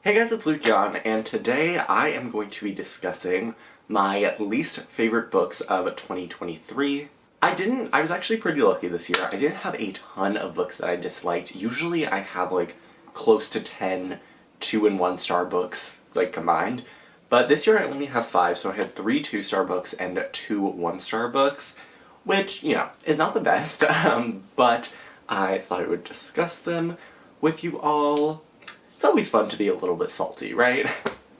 Hey guys, it's Luke Yon, and today I am going to be discussing my least favorite books of 2023. I was actually pretty lucky this year. I didn't have a ton of books that I disliked. Usually I have like close to 10 2- and 1-star books, like combined. But this year I only have 5, so I had 3 2-star books and 2 1-star books, which, you know, is not the best, but I thought I would discuss them with you all. It's always fun to be a little bit salty, right?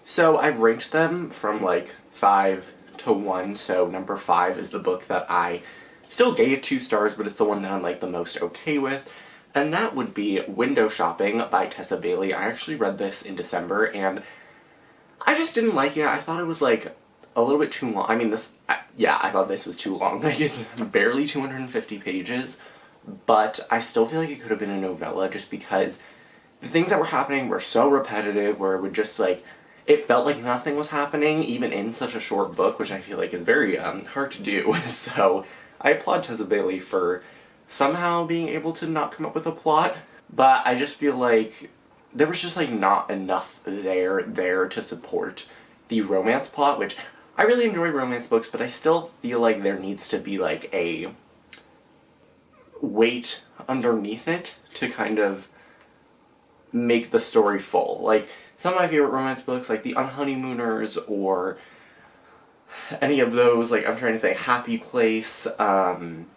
So I've ranked them from like 5 to 1, so number 5 is the book that I still gave 2 stars, but it's the one that I'm like the most okay with, and that would be Window Shopping by Tessa Bailey. I actually read this in December, and I just didn't like it. I thought it was like a little bit too long. I mean, I thought this was too long. Like, it's barely 250 pages, but I still feel like it could have been a novella just because the things that were happening were so repetitive, where it would just like, it felt like nothing was happening, even in such a short book, which I feel like is very hard to do. So I applaud Tessa Bailey for somehow being able to not come up with a plot, but I just feel like there was just like not enough there to support the romance plot, which I really enjoy romance books, but I still feel like there needs to be like a weight underneath it to kind of make the story full. Like, some of my favorite romance books, like The Unhoneymooners, or any of those, like, I'm trying to think, Happy Place, I'm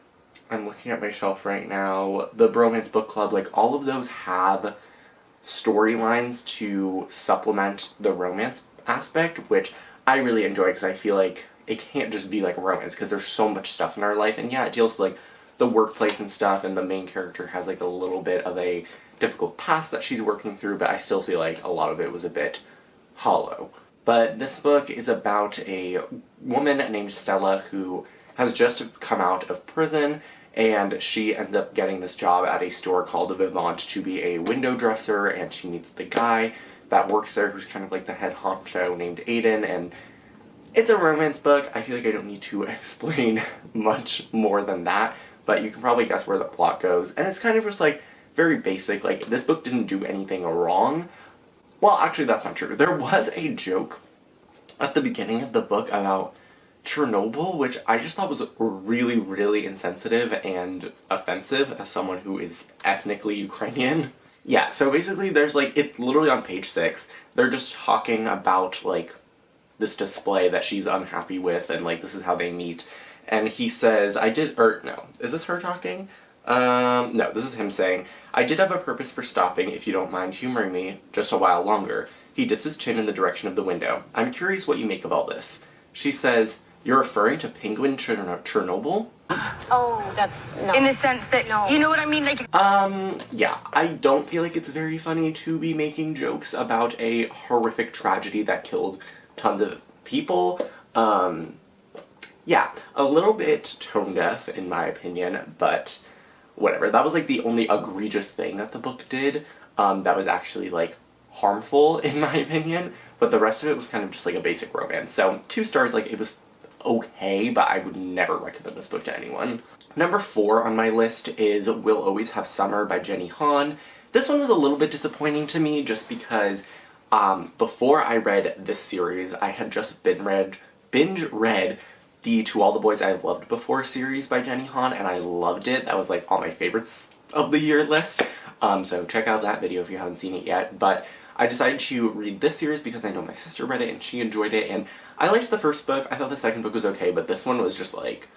looking at my shelf right now, the Bromance Book Club, like, all of those have storylines to supplement the romance aspect, which I really enjoy, because I feel like it can't just be, like, romance, because there's so much stuff in our life, and yeah, it deals with, like, the workplace and stuff, and the main character has, like, a little bit of a difficult past that she's working through, but I still feel like a lot of it was a bit hollow. But this book is about a woman named Stella who has just come out of prison, and she ends up getting this job at a store called Vivant to be a window dresser, and she meets the guy that works there who's kind of like the head honcho named Aiden, and it's a romance book. I feel like I don't need to explain much more than that, but you can probably guess where the plot goes, and it's kind of just like very basic. Like, this book didn't do anything wrong. Well, actually, that's not true. There was a joke at the beginning of the book about Chernobyl, which I just thought was really, really insensitive and offensive as someone who is ethnically Ukrainian. Yeah, so basically there's like, it's literally on page 6, they're just talking about like this display that she's unhappy with, and like this is how they meet. And he says, is this her talking? No, this is him saying, "I did have a purpose for stopping, if you don't mind humoring me just a while longer." He dips his chin in the direction of the window. "I'm curious what you make of all this." She says, "You're referring to Penguin Chernobyl?" Oh, that's no. In the sense that, no. You know what I mean? Like, yeah, I don't feel like it's very funny to be making jokes about a horrific tragedy that killed tons of people. Yeah, a little bit tone deaf in my opinion, but whatever. That was like the only egregious thing that the book did, that was actually like harmful in my opinion, but the rest of it was kind of just like a basic romance. So 2 stars, like, it was okay, but I would never recommend this book to anyone. Number 4 on my list is We'll Always Have Summer by Jenny Han. This one was a little bit disappointing to me just because before I read this series, I had just binge read the To All the Boys I've Loved Before series by Jenny Han, and I loved it. That was like on my favorites of the year list, so check out that video if you haven't seen it yet. But I decided to read this series because I know my sister read it and she enjoyed it, and I liked the first book. I thought the second book was okay, but this one was just like,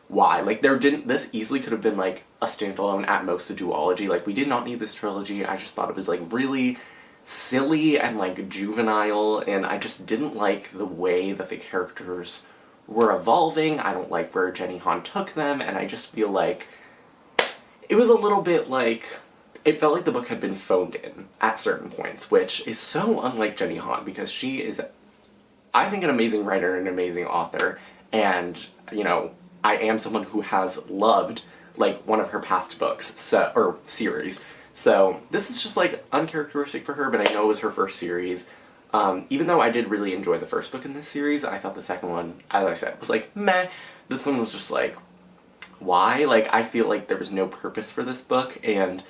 why? Like, this easily could have been like a standalone, at most a duology. Like, we did not need this trilogy. I just thought it was like really silly and like juvenile, and I just didn't like the way that the characters were evolving. I don't like where Jenny Han took them, and I just feel like it was a little bit like, it felt like the book had been phoned in at certain points, which is so unlike Jenny Han, because she is, I think, an amazing writer and an amazing author, and, you know, I am someone who has loved, like, one of her past books, or series, so this is just, like, uncharacteristic for her, but I know it was her first series. Even though I did really enjoy the first book in this series, I thought the second one, as I said, was like, meh. This one was just like, why? Like, I feel like there was no purpose for this book, and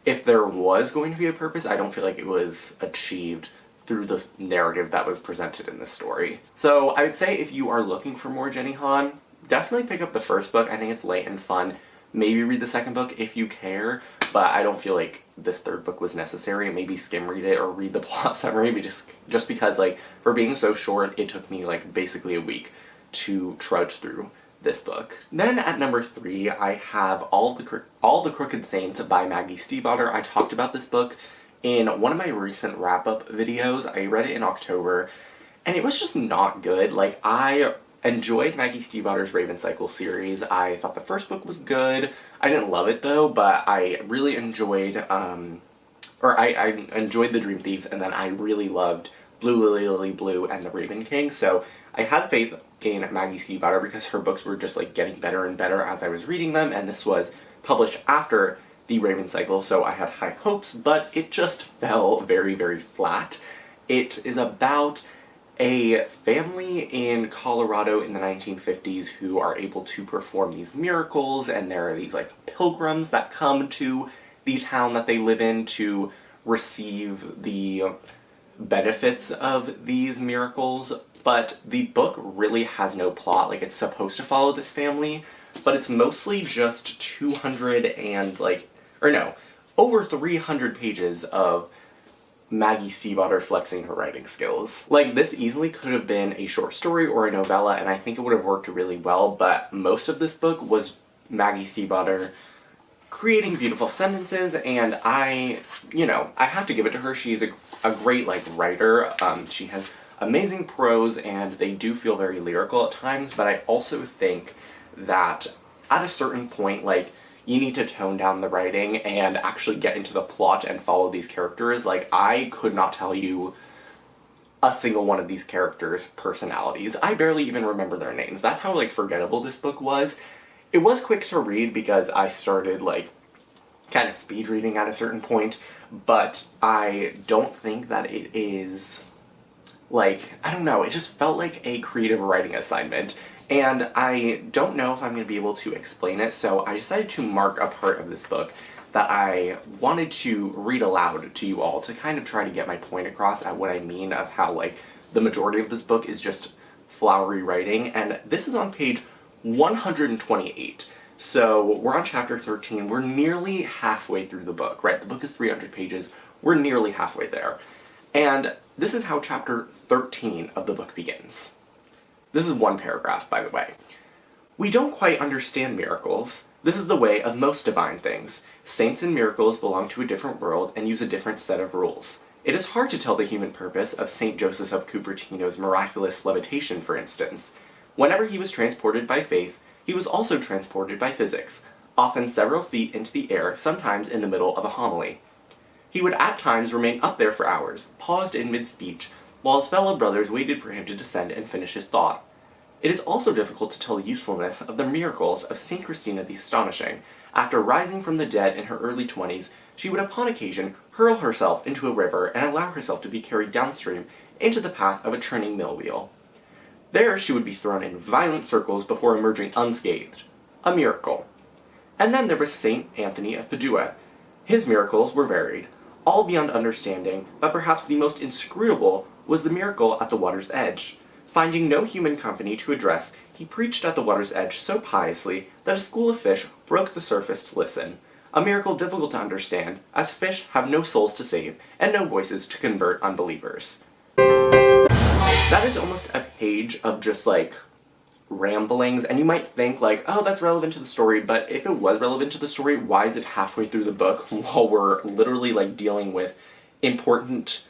if there was going to be a purpose, I don't feel like it was achieved through the narrative that was presented in this story. So I would say if you are looking for more Jenny Han, definitely pick up the first book. I think it's light and fun. Maybe read the second book if you care, but I don't feel like this third book was necessary. Maybe skim read it or read the plot summary, but just because, like, for being so short, it took me, like, basically a week to trudge through this book. Then at number 3, I have All the Crooked Saints by Maggie Stiefvater. I talked about this book in one of my recent wrap-up videos. I read it in October, and it was just not good. Like, I enjoyed Maggie Stiefvater's Raven Cycle series. I thought the first book was good. I didn't love it though, but I really enjoyed, I enjoyed The Dream Thieves, and then I really loved Blue Lily Lily Blue and The Raven King, so I had faith in Maggie Stiefvater because her books were just, like, getting better and better as I was reading them, and this was published after the Raven Cycle, so I had high hopes, but it just fell very, very flat. It is about a family in Colorado in the 1950s who are able to perform these miracles, and there are these, like, pilgrims that come to the town that they live in to receive the benefits of these miracles. But the book really has no plot. Like, it's supposed to follow this family, but it's mostly just 200 and, like, or no, over 300 pages of Maggie Stiefvater flexing her writing skills. Like, this easily could have been a short story or a novella, and I think it would have worked really well, but most of this book was Maggie Stiefvater creating beautiful sentences, and I have to give it to her. She's a great, like, writer. She has amazing prose, and they do feel very lyrical at times, but I also think that at a certain point, like, you need to tone down the writing and actually get into the plot and follow these characters. Like, I could not tell you a single one of these characters' personalities. I barely even remember their names. That's how, like, forgettable this book was. It was quick to read because I started, like, kind of speed reading at a certain point, but I don't think that it is, like, I don't know, it just felt like a creative writing assignment, and I don't know if I'm going to be able to explain it, so I decided to mark a part of this book that I wanted to read aloud to you all to kind of try to get my point across at what I mean of how, like, the majority of this book is just flowery writing, and this is on page 128. So we're on chapter 13. We're nearly halfway through the book, right? The book is 300 pages. We're nearly halfway there. And this is how chapter 13 of the book begins. This is one paragraph, by the way. We don't quite understand miracles. This is the way of most divine things. Saints and miracles belong to a different world and use a different set of rules. It is hard to tell the human purpose of St. Joseph of Cupertino's miraculous levitation, for instance. Whenever he was transported by faith, he was also transported by physics, often several feet into the air, sometimes in the middle of a homily. He would at times remain up there for hours, paused in mid-speech, while his fellow brothers waited for him to descend and finish his thought. It is also difficult to tell the usefulness of the miracles of St. Christina the Astonishing. After rising from the dead in her early 20s, she would upon occasion hurl herself into a river and allow herself to be carried downstream into the path of a turning mill wheel. There she would be thrown in violent circles before emerging unscathed. A miracle. And then there was St. Anthony of Padua. His miracles were varied, all beyond understanding, but perhaps the most inscrutable was the miracle at the water's edge. Finding no human company to address, he preached at the water's edge so piously that a school of fish broke the surface to listen. A miracle difficult to understand, as fish have no souls to save and no voices to convert unbelievers. That is almost a page of just, like, ramblings, and you might think, like, oh, that's relevant to the story, but if it was relevant to the story, why is it halfway through the book while we're literally, like, dealing with important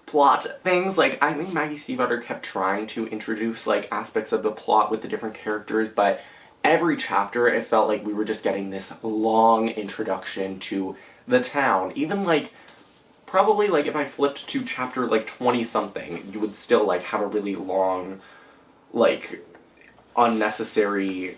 plot things? Like, I think Maggie Stiefvater kept trying to introduce, like, aspects of the plot with the different characters, but every chapter it felt like we were just getting this long introduction to the town. Even, like, probably, like, if I flipped to chapter, like, 20-something, you would still, like, have a really long, like, unnecessary,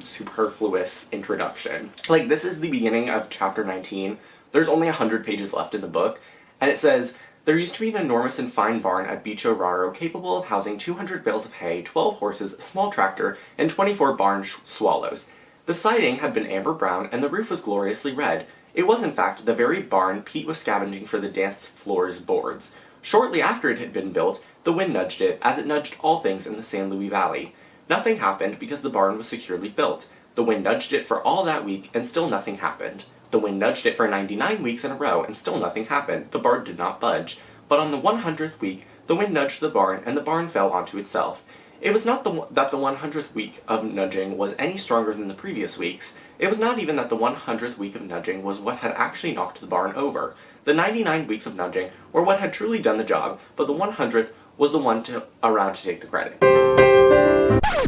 superfluous introduction. Like, this is the beginning of chapter 19. There's only 100 pages left in the book, and it says, there used to be an enormous and fine barn at Beach O'Raro capable of housing 200 bales of hay, 12 horses, a small tractor, and 24 barn swallows. The siding had been amber brown, and the roof was gloriously red. It was in fact the very barn Pete was scavenging for the dance floor's boards. Shortly after it had been built, the wind nudged it, as it nudged all things in the San Luis Valley. Nothing happened because the barn was securely built. The wind nudged it for all that week, and still nothing happened. The wind nudged it for 99 weeks in a row, and still nothing happened. The barn did not budge. But on the 100th week, the wind nudged the barn, and the barn fell onto itself. It was not that the 100th week of nudging was any stronger than the previous weeks. It was not even that the 100th week of nudging was what had actually knocked the barn over. The 99 weeks of nudging were what had truly done the job, but the 100th was the one around to take the credit.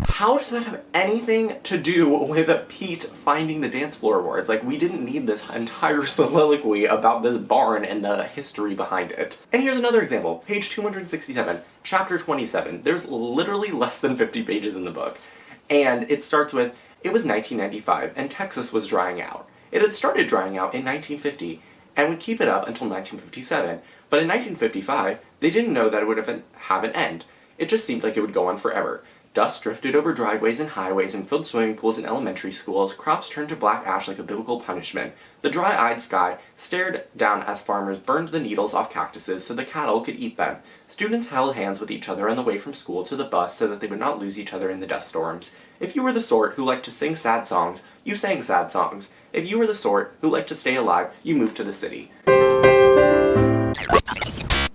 How does that have anything to do with Pete finding the dance floor awards? Like, we didn't need this entire soliloquy about this barn and the history behind it. And here's another example. Page 267, chapter 27. There's literally less than 50 pages in the book. And it starts with, it was 1995, and Texas was drying out. It had started drying out in 1950, and would keep it up until 1957. But in 1955, they didn't know that it would have an end. It just seemed like it would go on forever. Dust drifted over driveways and highways and filled swimming pools in elementary schools. Crops turned to black ash like a biblical punishment. The dry-eyed sky stared down as farmers burned the needles off cactuses so the cattle could eat them. Students held hands with each other on the way from school to the bus so that they would not lose each other in the dust storms. If you were the sort who liked to sing sad songs, you sang sad songs. If you were the sort who liked to stay alive, you moved to the city.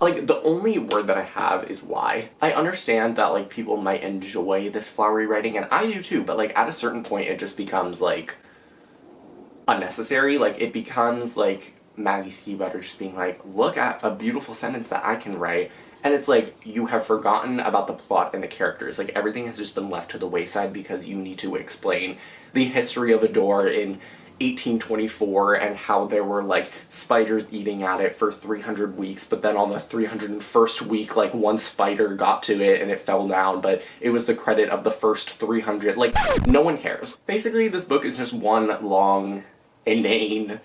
Like, the only word that I have is why. I understand that, like, people might enjoy this flowery writing, and I do too, but, like, at a certain point it just becomes, like, unnecessary. Like, it becomes, like, Maggie Stiefvater just being like, look at a beautiful sentence that I can write, and it's like, you have forgotten about the plot and the characters. Like, everything has just been left to the wayside because you need to explain the history of a door in 1824 and how there were, like, spiders eating at it for 300 weeks, but then on the 301st week, like, one spider got to it and it fell down, but it was the credit of the first 300. Like, no one cares. Basically, this book is just one long, inane,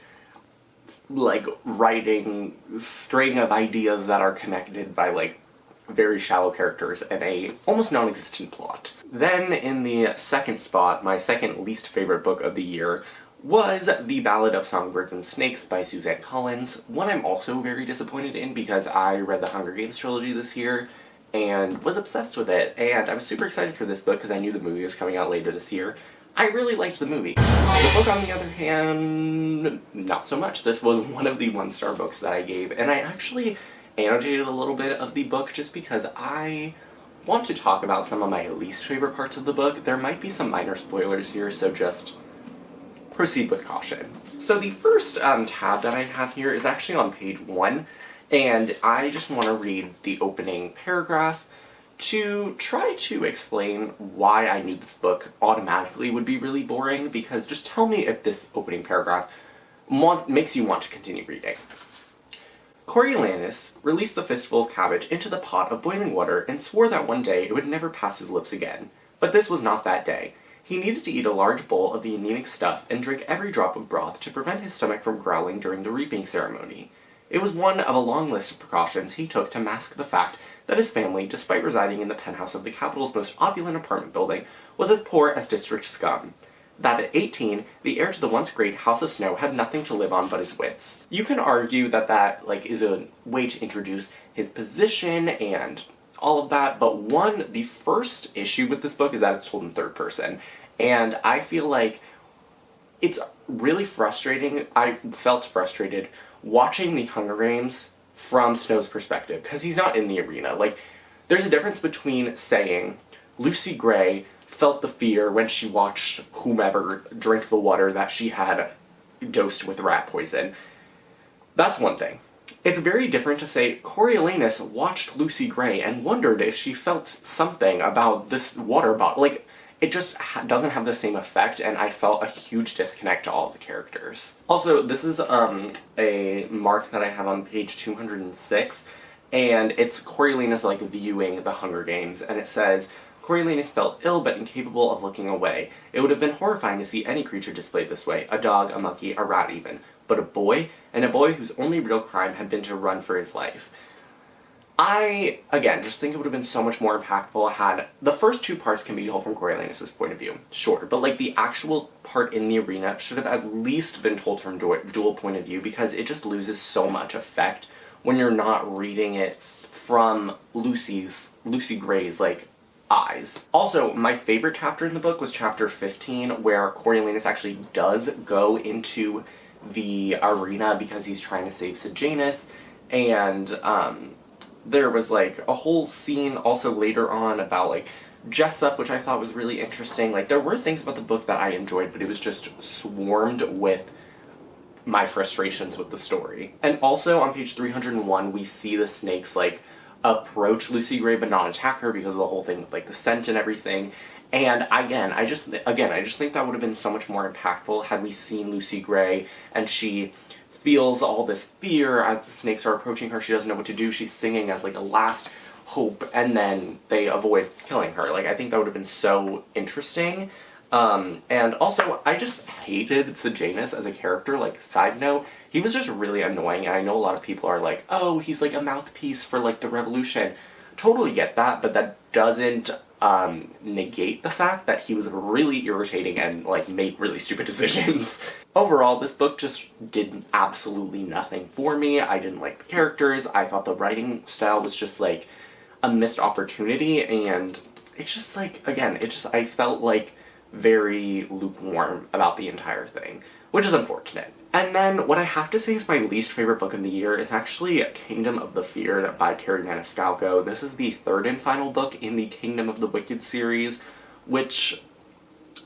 like, writing string of ideas that are connected by, like, very shallow characters and a almost non-existent plot. Then, in the second spot, my second least favorite book of the year was The Ballad of Songbirds and Snakes by Suzanne Collins. One I'm also very disappointed in because I read the Hunger Games trilogy this year and was obsessed with it, and I was super excited for this book because I knew the movie was coming out later this year. I really liked the movie. The book, on the other hand, not so much. This was one of the one-star books that I gave, and I actually annotated a little bit of the book just because I want to talk about some of my least favorite parts of the book. There might be some minor spoilers here, so just proceed with caution. So the first tab that I have here is actually on page 1, and I just want to read the opening paragraph to try to explain why I knew this book automatically would be really boring, because just tell me if this opening paragraph makes you want to continue reading. Coriolanus released the fistful of cabbage into the pot of boiling water and swore that one day it would never pass his lips again. But this was not that day. He needed to eat a large bowl of the anemic stuff and drink every drop of broth to prevent his stomach from growling during the reaping ceremony. It was one of a long list of precautions he took to mask the fact that his family, despite residing in the penthouse of the capital's most opulent apartment building, was as poor as district scum. That at 18, the heir to the once great House of Snow had nothing to live on but his wits. You can argue that is a way to introduce his position and all of that, but the first issue with this book is that it's told in third person, and I feel like it's really frustrating. I felt frustrated watching the Hunger Games from Snow's perspective, because he's not in the arena. Like, there's a difference between saying Lucy Gray felt the fear when she watched whomever drink the water that she had dosed with rat poison. That's one thing. It's very different to say Coriolanus watched Lucy Gray and wondered if she felt something about this water bottle. Like, it just doesn't have the same effect, and I felt a huge disconnect to all of the characters. Also, this is a mark that I have on page 206, and it's Coriolanus, like, viewing the Hunger Games, and it says, Coriolanus felt ill but incapable of looking away. It would have been horrifying to see any creature displayed this way, a dog, a monkey, a rat even. But a boy, and a boy whose only real crime had been to run for his life. I, again, just think it would have been so much more impactful had the first two parts can be told from Coriolanus' point of view, sure, but like the actual part in the arena should have at least been told from dual point of view, because it just loses so much effect when you're not reading it from Lucy Gray's, like, eyes. Also, my favorite chapter in the book was chapter 15, where Coriolanus actually does go into the arena because he's trying to save Sejanus, and, there was, like, a whole scene also later on about, like, Jessup, which I thought was really interesting. Like, there were things about the book that I enjoyed, but it was just swarmed with my frustrations with the story. And also, on page 301, we see the snakes, like, approach Lucy Gray but not attack her because of the whole thing with, like, the scent and everything. And again, I just think that would have been so much more impactful had we seen Lucy Gray and she feels all this fear as the snakes are approaching her. She doesn't know what to do. She's singing as, like, a last hope, and then they avoid killing her. Like, I think that would have been so interesting. And also, I just hated Sejanus as a character. Like, side note, he was just really annoying, and I know a lot of people are like, oh, he's like a mouthpiece for, like, the revolution. Totally get that, but that doesn't negate the fact that he was really irritating and, like, made really stupid decisions. Overall, this book just did absolutely nothing for me. I didn't like the characters. I thought the writing style was just, like, a missed opportunity, and it's just, like, again, I felt, like, very lukewarm about the entire thing, which is unfortunate. And then, what I have to say is my least favorite book of the year is actually Kingdom of the Feared by Terry Maniscalco. This is the third and final book in the Kingdom of the Wicked series, which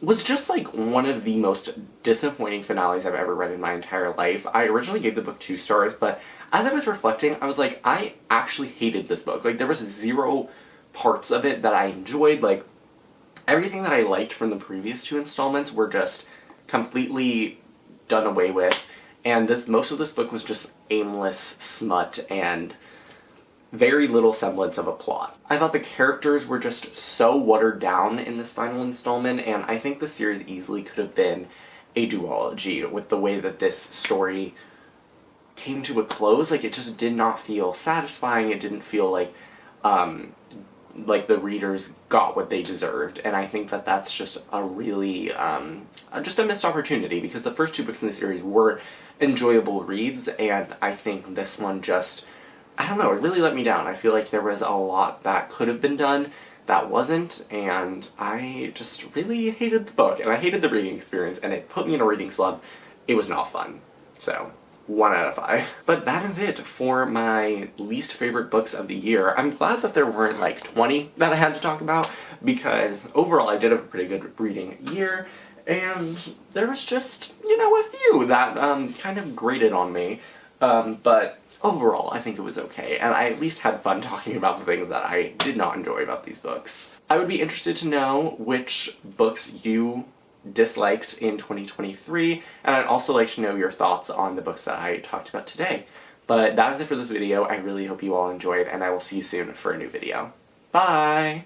was just, like, one of the most disappointing finales I've ever read in my entire life. I originally gave the book 2 stars, but as I was reflecting, I was like, I actually hated this book. Like, there was 0 parts of it that I enjoyed. Like, everything that I liked from the previous 2 installments were just completely done away with, and most of this book was just aimless smut and very little semblance of a plot. I thought the characters were just so watered down in this final installment, and I think the series easily could have been a duology with the way that this story came to a close. Like, it just did not feel satisfying. It didn't feel like the readers got what they deserved, and I think that that's just a really, just a missed opportunity, because the first 2 books in the series were enjoyable reads, and I think this one just, I don't know, it really let me down. I feel like there was a lot that could have been done that wasn't, and I just really hated the book, and I hated the reading experience, and it put me in a reading slump. It was not fun. So, 1 out of 5. But that is it for my least favorite books of the year. I'm glad that there weren't like 20 that I had to talk about, because overall I did have a pretty good reading year, and there was just, you know, a few that kind of grated on me. But overall I think it was okay, and I at least had fun talking about the things that I did not enjoy about these books. I would be interested to know which books you disliked in 2023, and I'd also like to know your thoughts on the books that I talked about today. But that is it for this video. I really hope you all enjoyed, and I will see you soon for a new video. Bye!